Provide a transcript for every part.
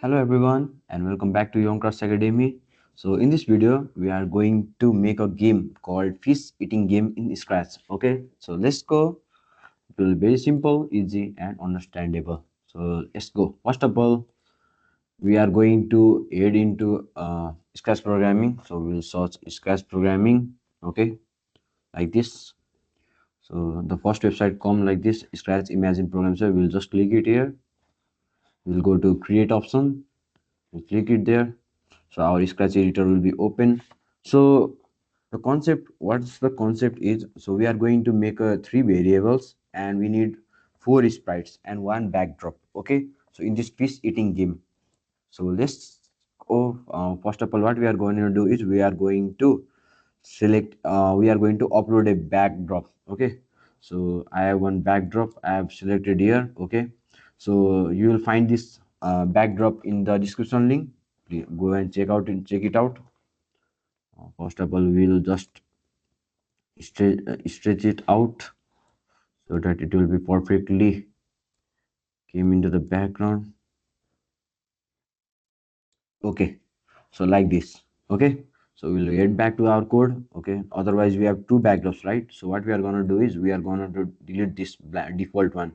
Hello everyone and welcome back to Youngcraft Academy. So in this video we are going to make a game called fish eating game in Scratch. Okay, so let's go. It will be very simple, easy and understandable. So let's go. First of all, we are going to head into Scratch programming. So we'll search Scratch programming. Okay, like this. So the first website come like this, Scratch Imagine Program. So we'll just click it here. We'll go to create option. We'll click it there. So our scratch editor will be open. So the concept, what's the concept is, so we are going to make three variables and we need four sprites and one backdrop. Okay, so in this fish eating game, so let's go. First of all, what we are going to do is we are going to select we are going to upload a backdrop. Okay, so I have one backdrop I have selected here. Okay, so you will find this backdrop in the description link. Please go and check it out. First of all, we'll just stretch it out so that it will be perfectly came into the background. Okay, so like this. Okay, so we'll get back to our code. Okay, otherwise we have two backdrops, right? So what we are going to do is we are going to delete this default one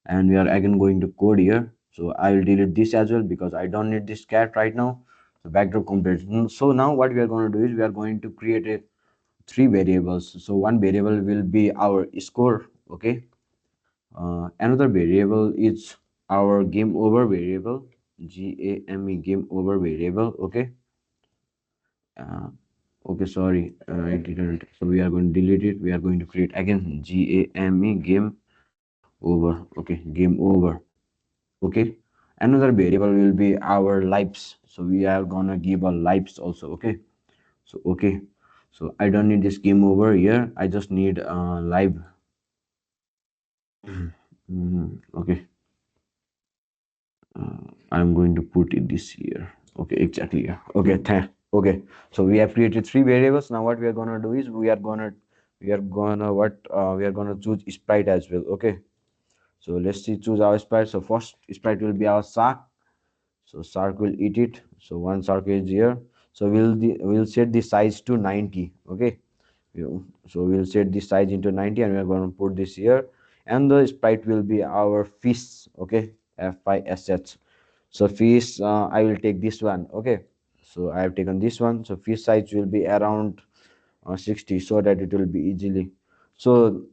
and we are again going to code here. So I will delete this as well because I don't need this cat right now. So backdrop comparison. So now what we are going to do is we are going to create a three variables. So one variable will be our score. Okay, another variable is our game over variable, game over variable. Okay, uh, okay, sorry, I didn't. So we are going to delete it. We are going to create again game over. Okay, game over. Okay, another variable will be our lives. So we are gonna give a lives also. Okay, so okay, so I don't need this game over here. I just need live. Okay, I'm going to put it this here. Okay, exactly. Yeah. Okay, okay. So we have created three variables. Now what we are gonna do is we are gonna choose sprite as well. Okay. So let's see, choose our sprite. So first sprite will be our shark. So shark will eat it. So one shark is here. So we'll set the size to 90. Okay. So we'll set the size into 90 and we're going to put this here, and the sprite will be our fish. Okay, fish. So fish, I will take this one. Okay, so I have taken this one. So fish size will be around 60 so that it will be easily. So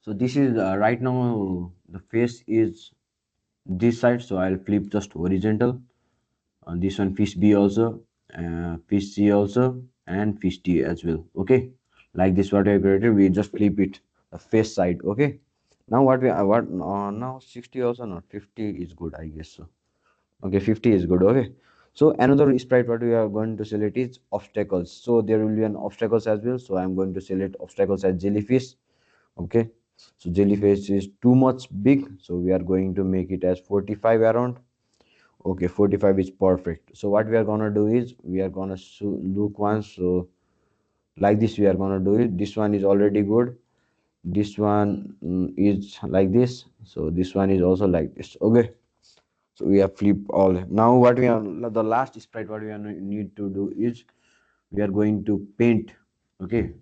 so this is right now the face is this side, so I'll flip just horizontal. This one fish B also, fish C also, and fish D as well. Okay, like this what I created, we just flip it the face side. Okay, now what now 60 also, not 50 is good, I guess so. Okay, 50 is good. Okay, so another sprite what we are going to select is obstacles. So there will be an obstacles as well. So I'm going to select obstacles as jellyfish. Okay, so jellyfish is too much big, so we are going to make it as 45 around. Okay, 45 is perfect. So what we are gonna do is we are gonna look once. So like this we are gonna do it. This one is already good. This one is like this. So this one is also like this. Okay, so we have flip all. Now what we are, the last sprite what we are need to do is we are going to paint. Okay,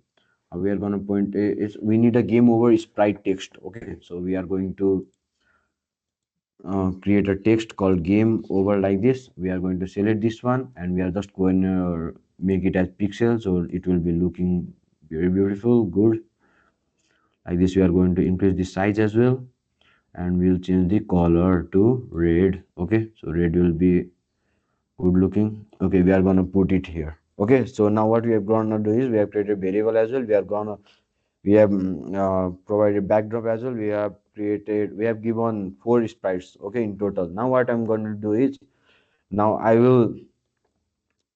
we are gonna point is we need a game over sprite text. Okay, so we are going to create a text called game over like this. We are going to select this one and we are just going to make it as pixels, so it will be looking very beautiful, good. Like this we are going to increase the size as well, and we'll change the color to red. Okay, so red will be good looking. Okay, we are going to put it here. Okay, so now what we are going to do is we have created variable as well. We have provided backdrop as well. We have given four sprites. Okay, in total. Now what I'm going to do is now I will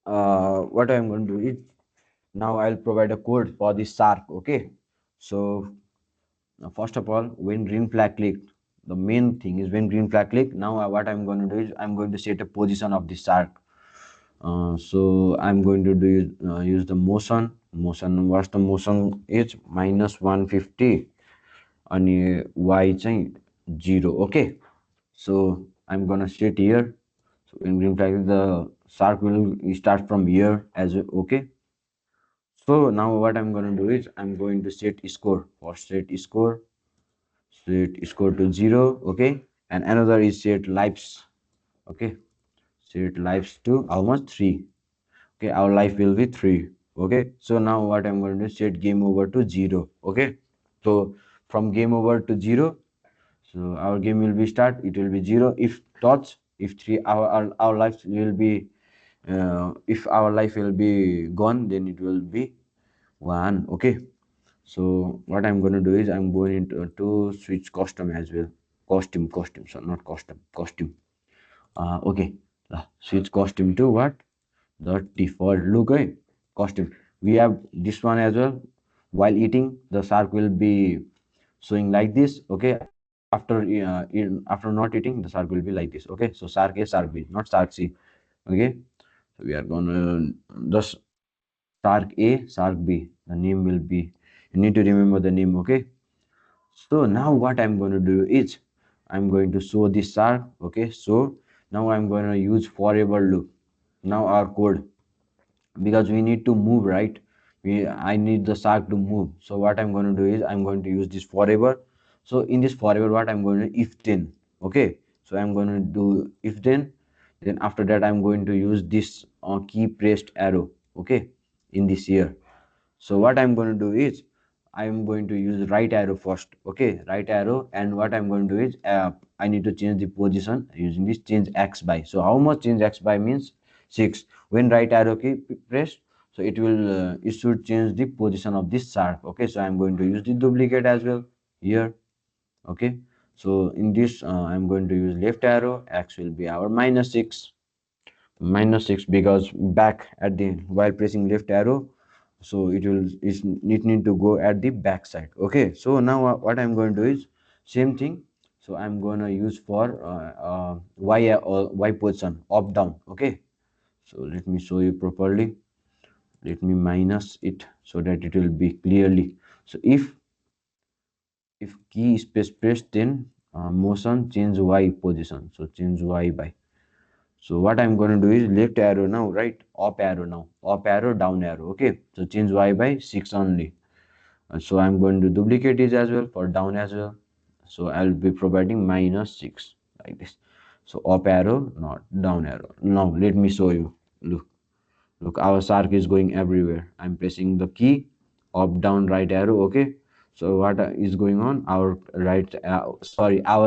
what I'm going to do is now I'll provide a code for the shark. Okay, so first of all, when green flag clicked, the main thing is when green flag click. Now what I'm going to do is I'm going to set a position of the shark. So I'm going to use the motion. What's the motion is -150 अनि y चाहिँ 0. Okay, so I'm gonna sit here. So in green flag, the shark will start from here as well. Okay. So now what I'm gonna do is I'm going to set score. For set score to 0. Okay. And another is set lives. Okay. Set lives to almost 3. Okay, our life will be 3. Okay, so now what I'm going to set game over to 0. Okay, so from game over to 0, so our game will be start, it will be 0 if touch, if 3 our life will be if our life will be gone, then it will be 1. Okay, so what I'm going to do is I'm going into to switch costume as well. Costume, so not costume. Okay, switch costume to what? The default look, costume. We have this one as well. While eating, the shark will be showing like this. Okay, after not eating, the shark will be like this. Okay, so shark A, shark B, not shark C. Okay, so we are gonna the shark A, shark B. The name will be. You need to remember the name. Okay. So now what I'm going to do is I'm going to show this shark. Okay, so now I'm going to use forever loop. Now our code, because we need to move, right? I need the shark to move. So what I'm going to do is I'm going to use this forever. So in this forever, what I'm going to if then. Okay, so I'm going to do if then after that I'm going to use this key pressed arrow. Okay, in this here. So what I'm going to do is I'm going to use right arrow first. Okay, right arrow, and what I'm going to do is I need to change the position using this change x by. So how much change x by means 6. When right arrow key pressed, so it should change the position of this shark. Okay, so I'm going to use the duplicate as well here. Okay, so in this I'm going to use left arrow, x will be our -6. -6 because back at the while pressing left arrow, so it need to go at the back side. Okay, so now what I'm going to do is same thing. So I'm going to use for y position up down. Okay, so let me show you properly. Let me minus it so that it will be clearly. So if key space pressed, then motion change y position, so change y by. So what I'm going to do is left arrow now, right? Up arrow now. Up arrow, down arrow. Okay. So change y by 6 only. So I'm going to duplicate it as well for down as well. So I'll be providing -6 like this. So up arrow, not down arrow. Now let me show you. Look, our shark is going everywhere. I'm pressing the key, up, down, right arrow. Okay. So what is going on? Our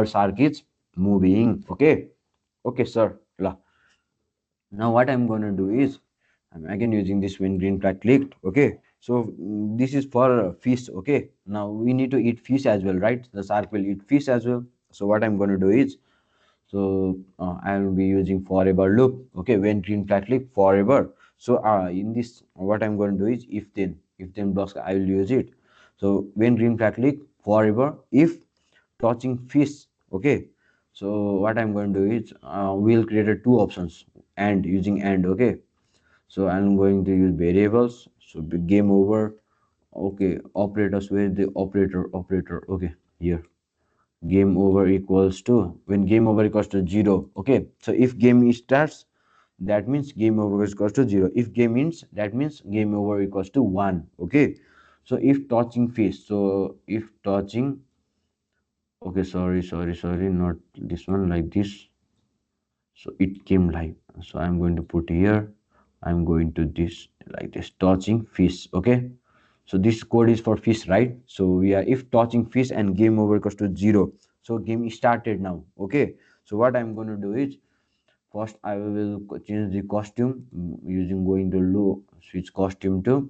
shark is moving. Okay. Okay, sir. Now what I'm going to do is I'm again using this when green flag clicked. Okay, so this is for fish. Okay, now we need to eat fish as well, right? The shark will eat fish as well. So what I'm going to do is, so I'll be using forever loop. Okay, when green flag click forever. So in this what I'm going to do is if then blocks I will use it. So when green flag click forever, if touching fish. Okay, so what I'm going to do is we'll create a two options and using and. Okay, so I'm going to use variables. So game over. Okay, operators, where the operator. Okay, here game over equals to, when game over equals to 0. Okay, so if game starts, that means game over is equals to 0. If game ends, that means game over equals to 1. Okay, so if touching fish, so if touching, okay, sorry, not this one, like this. So it came live. So I'm going to put here, I'm going to this like this, touching fish. Okay, so this code is for fish, right? So we are if touching fish and game over equals to 0, so game started now. Okay, so what I'm going to do is first I will change the costume using going to low, switch costume to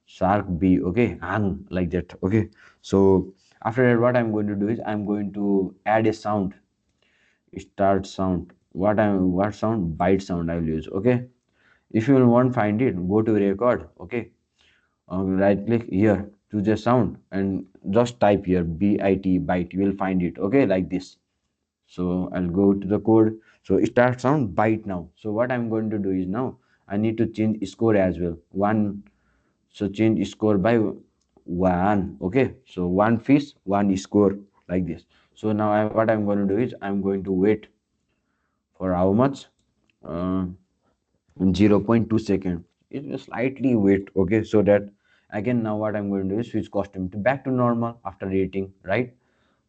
shark B. Okay, hang like that. Okay, so after that what I'm going to do is I'm going to add a sound, start sound. What sound? Bite sound I will use. Okay, if you want find it, go to record. Okay, right click here, choose a sound and just type here bite, you will find it. Okay, like this. So I'll go to the code. So start sound bite now. So what I'm going to do is now I need to change score as well, 1. So change score by 1. Okay, so one fish, one score, like this. So now what I'm going to do is I'm going to wait. for how much? uh, 0.2 second. It will slightly wait, okay, so that again now what I'm going to do is switch costume to back to normal after rating, right?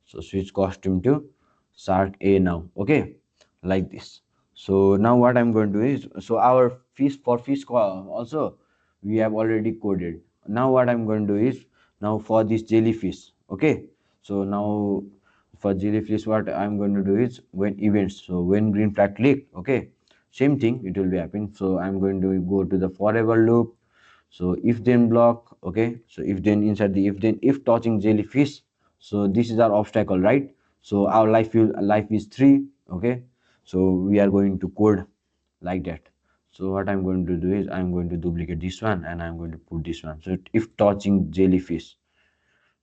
So switch costume to shark A now, okay, like this. So now what I'm going to do is, so our fish for also we have already coded. Now what I'm going to do is, now for this jellyfish, okay, so now for jellyfish what I'm going to do is, when events, so when green flag click, okay, same thing it will be happening. So I'm going to go to the forever loop. So if then block, okay, so if then, inside the if then, if touching jellyfish, so this is our obstacle, right? So our life is 3, okay, so we are going to code like that. So what I'm going to do is, I'm going to duplicate this one and I'm going to put this one. So if touching jellyfish,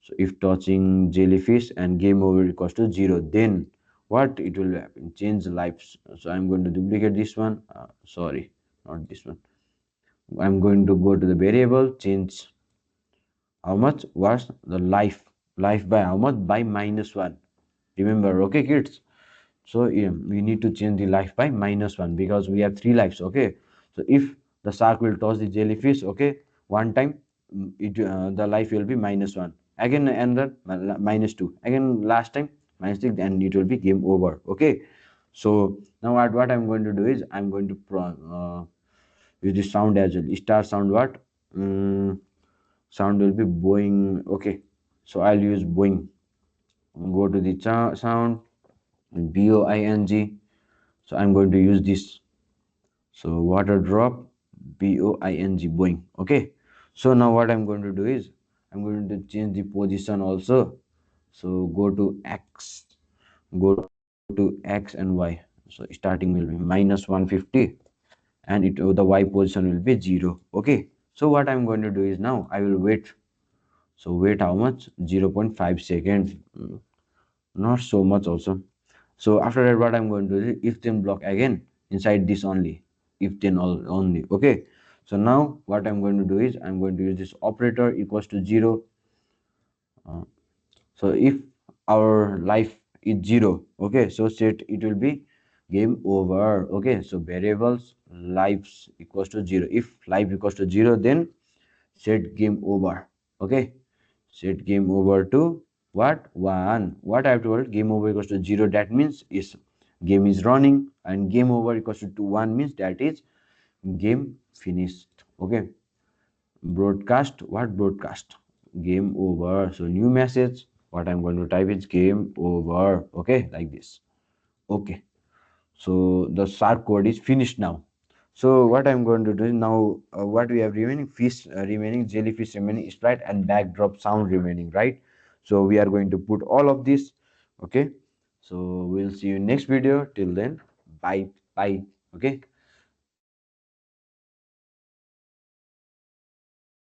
so if touching jellyfish and game over equals to 0, then what it will happen? Change lives. So I'm going to duplicate this one. Sorry, not this one. I'm going to go to the variable, change how much was the life by how much? By -1. Remember, okay, kids? So yeah, we need to change the life by -1 because we have 3 lives, okay? So if the shark will toss the jellyfish, okay, one time, the life will be -1. Again, another -2. Again, last time -6, and it will be game over, okay? So now what I'm going to do is, I'm going to use the sound as well. Star sound what? Mm, sound will be Boeing, okay? So I'll use Boeing. Go to the sound, Boing. So I'm going to use this. So water drop, Boing, Boeing. Okay. So now what I'm going to do is, I'm going to change the position also. So go to X, go to X and Y. So starting will be -150, and the Y position will be 0. Okay. So what I'm going to do is, now I will wait. So wait how much? 0.5 seconds. Not so much also. So after that, what I'm going to do is, if then block again inside this only, if then only, okay. So now what I'm going to do is, I'm going to use this operator equals to 0. uh, so if our life is 0, okay, so set it will be game over, okay. So variables lives equals to 0. If life equals to 0, then set game over, okay. Set game over to what? 1. What I have told, game over equals to 0, that means is game is running, and game over equals to 1 means that is game finished, okay. Broadcast, what broadcast? Game over. So new message, what I'm going to type is game over, okay, like this, okay. So the shark code is finished now. So what I'm going to do is, now what we have remaining, fish remaining, jellyfish remaining, sprite and backdrop sound remaining, right? So we are going to put all of this, okay. So we'll see you next video. Till then, bye bye, okay.